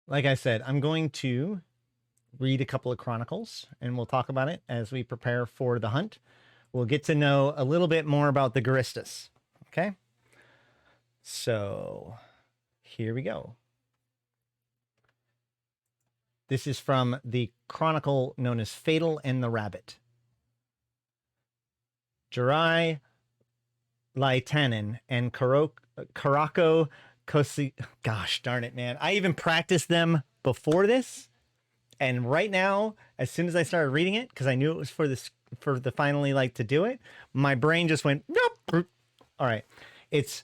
like I said, I'm going to read a couple of chronicles and we'll talk about it as we prepare for the hunt. We'll get to know a little bit more about the Guristas. Okay. So here we go. This is from the chronicle known as Fatal and the Rabbit. Jirai Laitanen and Karako Kosi. Gosh darn it, man. I even practiced them before this. And right now, as soon as I started reading it, because I knew it was for this, for the finally like to do it, my brain just went, nope. All right. It's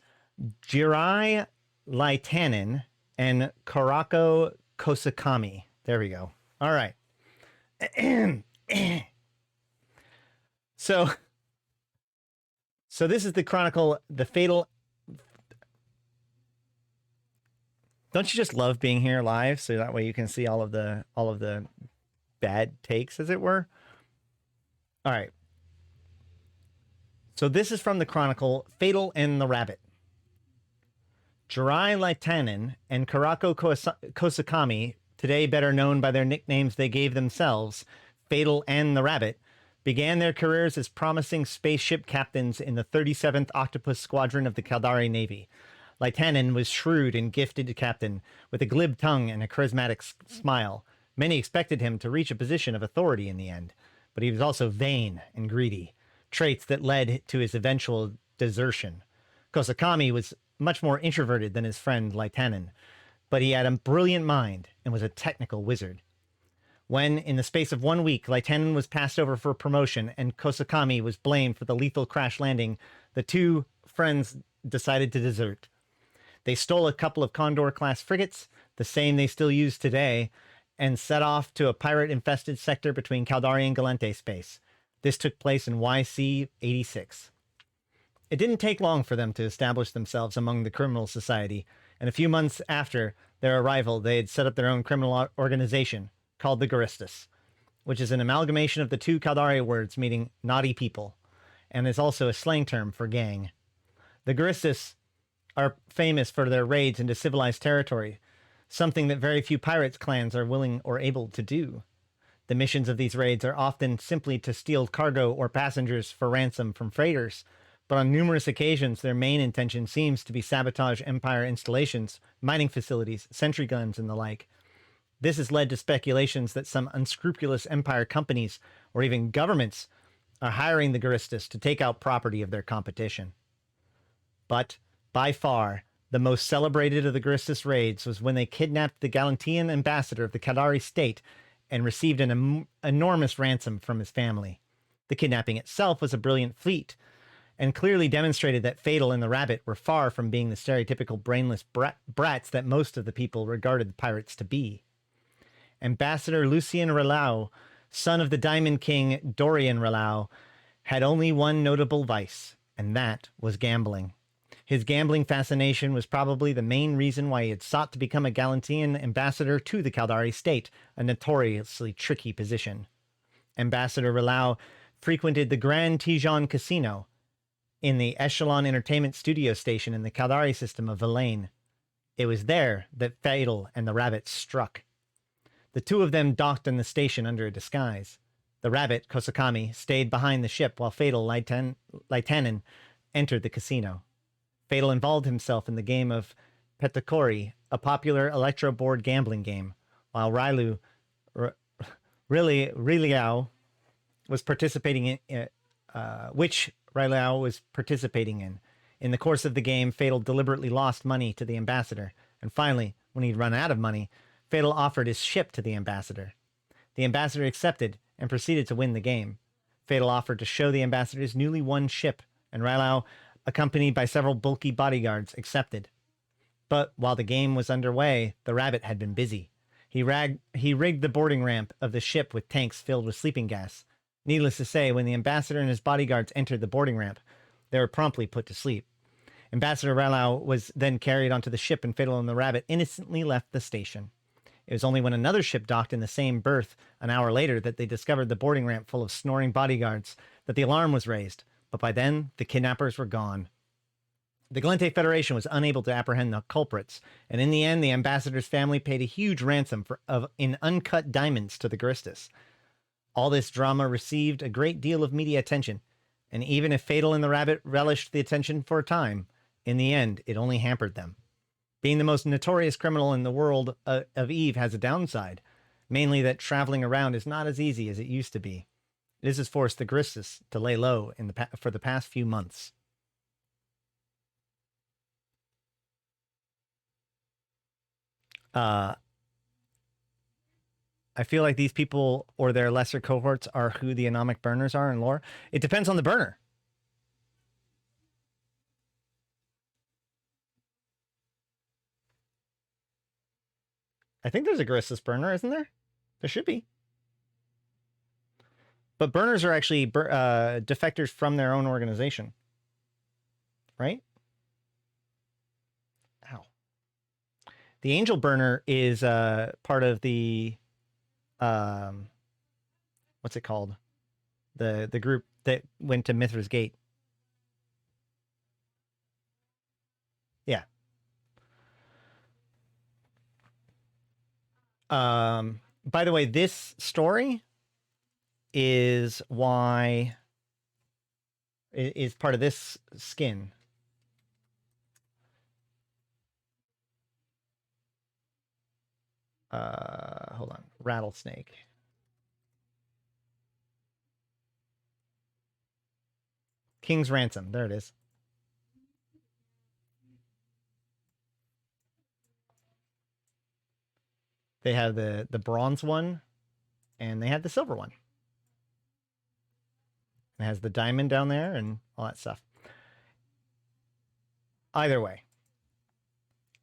Jirai Laitanen and Karako Kosakami. There we go. All right. so this is the chronicle, the fatal. Don't you just love being here live so that way you can see all of the bad takes, as it were? All right. So this is from the chronicle Fatal and the Rabbit. Jirai Laitanen and Karako Kosakami, today better known by their nicknames they gave themselves, Fatal and the Rabbit, began their careers as promising spaceship captains in the 37th Octopus Squadron of the Caldari Navy. Laitanen was shrewd and gifted captain, with a glib tongue and a charismatic smile. Many expected him to reach a position of authority in the end, but he was also vain and greedy, traits that led to his eventual desertion. Kosakami was much more introverted than his friend Laitanen, but he had a brilliant mind and was a technical wizard. When, in the space of 1 week, Laitanen was passed over for promotion and Kosakami was blamed for the lethal crash landing, the two friends decided to desert. They stole a couple of Condor-class frigates, the same they still use today, and set off to a pirate-infested sector between Caldari and Galente space. This took place in YC-86. It didn't take long for them to establish themselves among the criminal society, and a few months after their arrival, they had set up their own criminal organization called the Guristas, which is an amalgamation of the two Caldari words meaning naughty people, and is also a slang term for gang. The Guristas are famous for their raids into civilized territory, something that very few pirates clans are willing or able to do. The missions of these raids are often simply to steal cargo or passengers for ransom from freighters, but on numerous occasions their main intention seems to be sabotage Empire installations, mining facilities, sentry guns, and the like. This has led to speculations that some unscrupulous Empire companies, or even governments, are hiring the Guristas to take out property of their competition. But, by far, the most celebrated of the Guristas raids was when they kidnapped the Galantean ambassador of the Caldari state and received an enormous ransom from his family. The kidnapping itself was a brilliant feat, and clearly demonstrated that Fatal and the Rabbit were far from being the stereotypical brainless brats that most of the people regarded the pirates to be. Ambassador Lucien Relau, son of the Diamond King Dorian Relau, had only one notable vice, and that was gambling. His gambling fascination was probably the main reason why he had sought to become a Galantean ambassador to the Caldari state, a notoriously tricky position. Ambassador Relau frequented the Grand Tijon Casino in the Echelon Entertainment Studio Station in the Caldari system of Villain. It was there that Fatal and the Rabbit struck. The two of them docked in the station under a disguise. The Rabbit, Kosakami, stayed behind the ship while Fatal, Laitanen, entered the casino. Fatal involved himself in the game of Petakori, a popular electro-board gambling game, while Rilliao was participating in, which Rilliao was participating in. In the course of the game, Fatal deliberately lost money to the ambassador, and finally, when he'd run out of money, Fatal offered his ship to the ambassador. The ambassador accepted and proceeded to win the game. Fatal offered to show the ambassador his newly won ship, and Rilliao, accompanied by several bulky bodyguards, accepted. But while the game was underway, the Rabbit had been busy. He rigged the boarding ramp of the ship with tanks filled with sleeping gas. Needless to say, when the ambassador and his bodyguards entered the boarding ramp, they were promptly put to sleep. Ambassador Rilliao was then carried onto the ship, and Fatal and the Rabbit innocently left the station. It was only when another ship docked in the same berth an hour later that they discovered the boarding ramp full of snoring bodyguards that the alarm was raised, but by then the kidnappers were gone. The Gallente Federation was unable to apprehend the culprits, and in the end, the ambassador's family paid a huge ransom in uncut diamonds to the Guristas. All this drama received a great deal of media attention, and even if Fayssal and the Rabbit relished the attention for a time, in the end, it only hampered them. Being the most notorious criminal in the world of Eve has a downside, mainly that traveling around is not as easy as it used to be. This has forced the Guristas to lay low for the past few months. I feel like these people or their lesser cohorts are who the anomic burners are in lore. It depends on the burner. I think there's a Guristas burner, isn't there? There should be. But burners are actually defectors from their own organization. Right? Ow. The Angel burner is part of the... what's it called? The group that went to Mithra's Gate. Yeah. By the way, this story is why it is part of this skin. Hold on. Rattlesnake. King's Ransom. There it is. They have the bronze one, and they have the silver one. It has the diamond down there and all that stuff. Either way,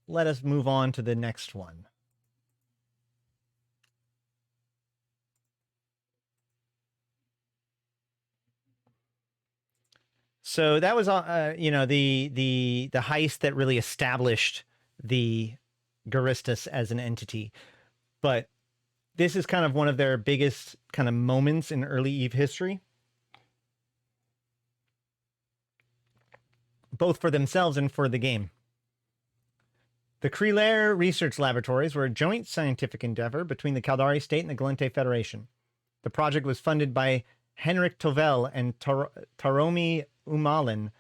let us move on to the next one. So that was, you know, the heist that really established the Guristas as an entity. But this is kind of one of their biggest kind of moments in early Eve history, both for themselves and for the game. The Creelair Research Laboratories were a joint scientific endeavor between the Caldari State and the Gallente Federation. The project was funded by Henrik Tovel and Taromi Umalin,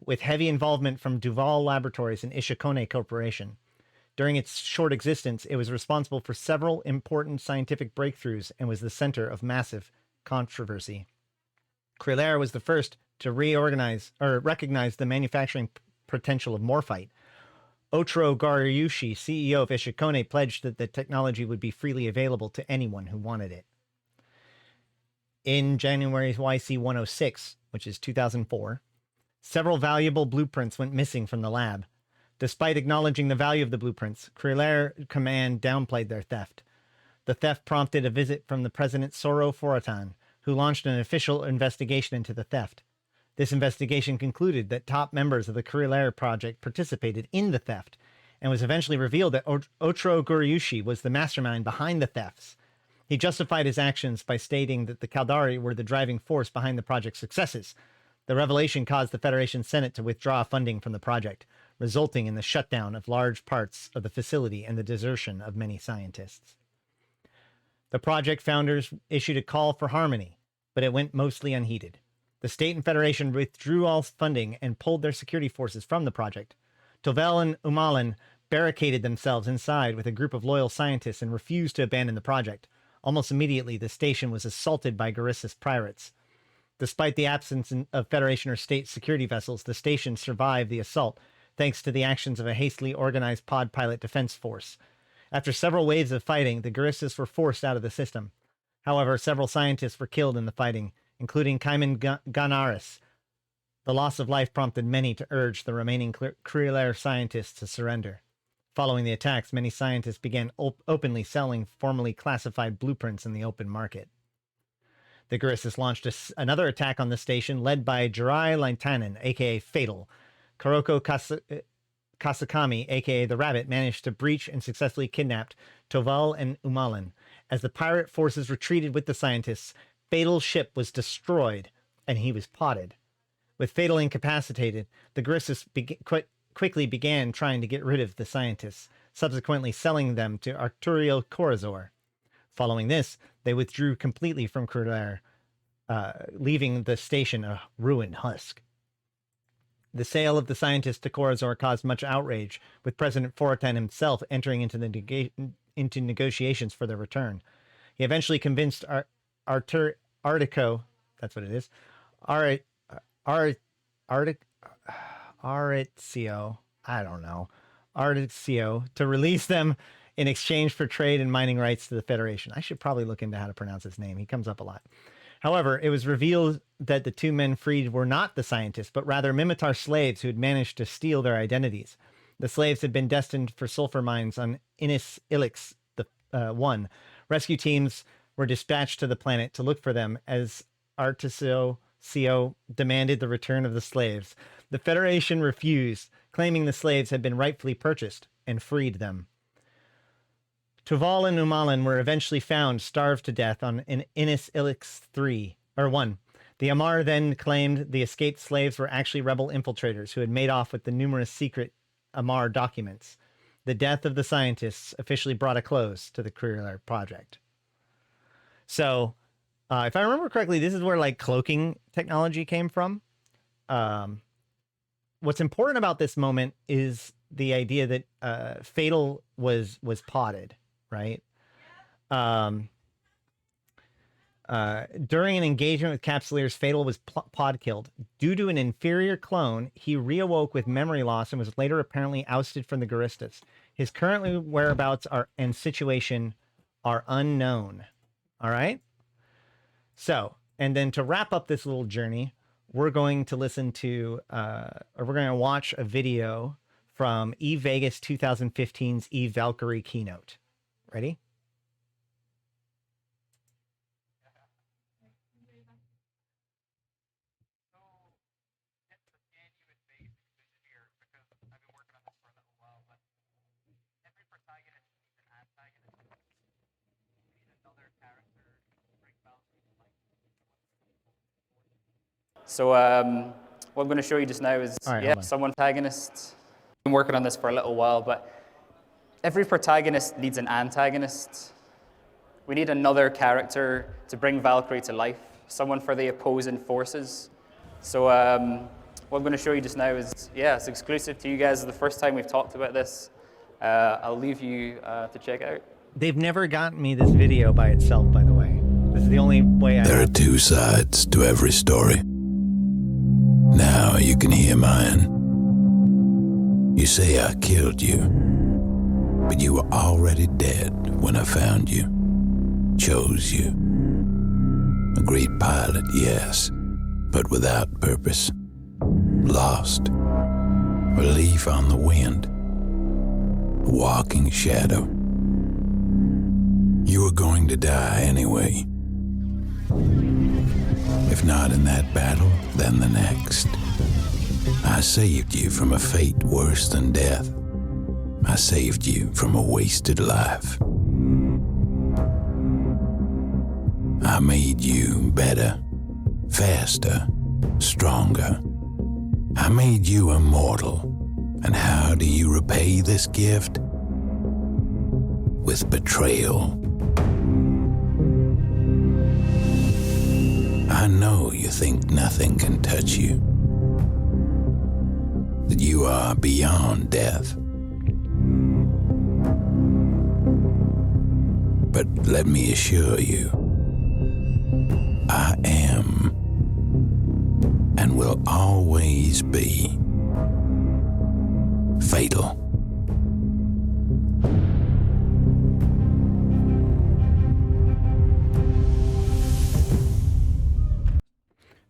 with heavy involvement from Duval Laboratories and Ishikone Corporation. During its short existence, it was responsible for several important scientific breakthroughs and was the center of massive controversy. Creelair was the first to recognize the manufacturing potential of morphite. Otro Gariushi, CEO of Ishikone, pledged that the technology would be freely available to anyone who wanted it. In January YC 106, which is 2004, several valuable blueprints went missing from the lab. Despite acknowledging the value of the blueprints, Creelair Command downplayed their theft. The theft prompted a visit from the President Soro Foratan, who launched an official investigation into the theft. This investigation concluded that top members of the Creelair Project participated in the theft, and was eventually revealed that Otro Guriushi was the mastermind behind the thefts. He justified his actions by stating that the Caldari were the driving force behind the project's successes. The revelation caused the Federation Senate to withdraw funding from the project, resulting in the shutdown of large parts of the facility and the desertion of many scientists. The project founders issued a call for harmony, but it went mostly unheeded. The state and Federation withdrew all funding and pulled their security forces from the project. Tovel and Umalin barricaded themselves inside with a group of loyal scientists and refused to abandon the project. Almost immediately, the station was assaulted by Guristas pirates. Despite the absence of Federation or state security vessels, the station survived the assault, thanks to the actions of a hastily organized pod pilot defense force. After several waves of fighting, the Guristas were forced out of the system. However, several scientists were killed in the fighting, including Kaiman Ganaris. The loss of life prompted many to urge the remaining Creelair scientists to surrender. Following the attacks, many scientists began openly selling formerly classified blueprints in the open market. The Guristas launched another attack on the station, led by Jirai Laintanen, a.k.a. Fatal. Kuroko Kasakami, a.k.a. the Rabbit, managed to breach and successfully kidnapped Toval and Umalin. As the pirate forces retreated with the scientists, Fatal's ship was destroyed, and he was potted. With Fatal incapacitated, the Guristas quickly began trying to get rid of the scientists, subsequently selling them to Arturiel Corazor. Following this, they withdrew completely from Creelair, leaving the station a ruined husk. The sale of the scientists to Corazor caused much outrage, with President Forotan himself entering into negotiations for their return. He eventually convinced Artico, that's what it is, Aritzio, I don't know, Aritzio, to release them in exchange for trade and mining rights to the Federation. I should probably look into how to pronounce his name. He comes up a lot. However, it was revealed that the two men freed were not the scientists, but rather Mimitar slaves who had managed to steal their identities. The slaves had been destined for sulfur mines on Innis Ilix the 1. Rescue teams were dispatched to the planet to look for them as Articio demanded the return of the slaves. The Federation refused, claiming the slaves had been rightfully purchased, and freed them. Tuval and Umalan were eventually found starved to death on Innis Ilix 1. The Amar then claimed the escaped slaves were actually rebel infiltrators who had made off with the numerous secret Amar documents. The death of the scientists officially brought a close to the Creelair Project. So, if I remember correctly, this is where like cloaking technology came from. What's important about this moment is the idea that Fatal was potted, right? During an engagement with Capsuleers, Fatal was pod killed. Due to an inferior clone, he reawoke with memory loss and was later apparently ousted from the Guristas. His current whereabouts and situation are unknown. All right? So, and then to wrap up this little journey, we're going to listen to, or we're going to watch a video from Vegas 2015's Valkyrie keynote. Ready? So what I'm going to show you just now is some antagonists. I've been working on this for a little while, but every protagonist needs an antagonist. We need another character to bring Valkyrie to life, someone for the opposing forces. So what I'm going to show you just now is, it's exclusive to you guys. It's the first time we've talked about this. I'll leave you to check out. They've never gotten me this video by itself, by the way. This is the only way There are two sides to every story. Now you can hear mine. You say I killed you, but you were already dead when I found you, chose you. A great pilot, yes, but without purpose. Lost. A leaf on the wind. A walking shadow. You were going to die anyway. If not in that battle, then the next. I saved you from a fate worse than death. I saved you from a wasted life. I made you better, faster, stronger. I made you immortal. And how do you repay this gift? With betrayal. I know you think nothing can touch you, that you are beyond death. But let me assure you, I am, and will always be, fatal.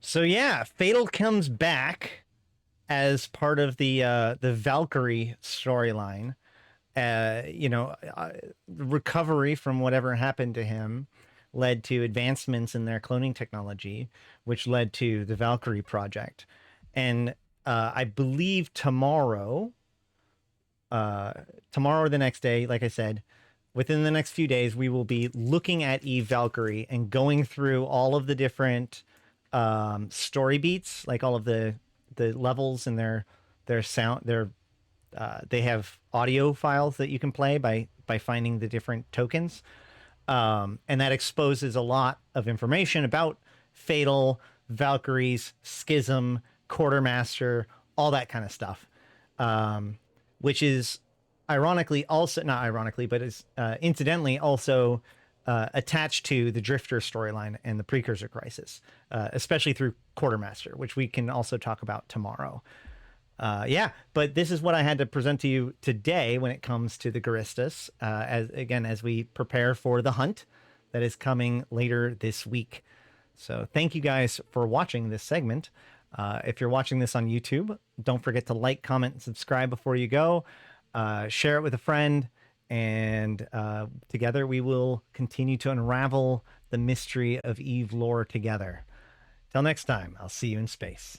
So yeah, Fatal comes back as part of the Valkyrie storyline. Recovery from whatever happened to him led to advancements in their cloning technology, which led to the Valkyrie project. And I believe tomorrow or the next day, like I said, within the next few days, we will be looking at Valkyrie and going through all of the different story beats, like all of the levels and their sound, their they have audio files that you can play by finding the different tokens. And that exposes a lot of information about Fatal, Valkyries, Schism, Quartermaster, all that kind of stuff. Which is ironically also, not ironically, but is incidentally also attached to the Drifter storyline and the Precursor Crisis, especially through Quartermaster, which we can also talk about tomorrow. Yeah, but this is what I had to present to you today when it comes to the Guristas, as we prepare for the hunt that is coming later this week. So thank you guys for watching this segment. If you're watching this on YouTube, don't forget to like, comment, and subscribe before you go. Share it with a friend, and together we will continue to unravel the mystery of Eve lore together. Till next time, I'll see you in space.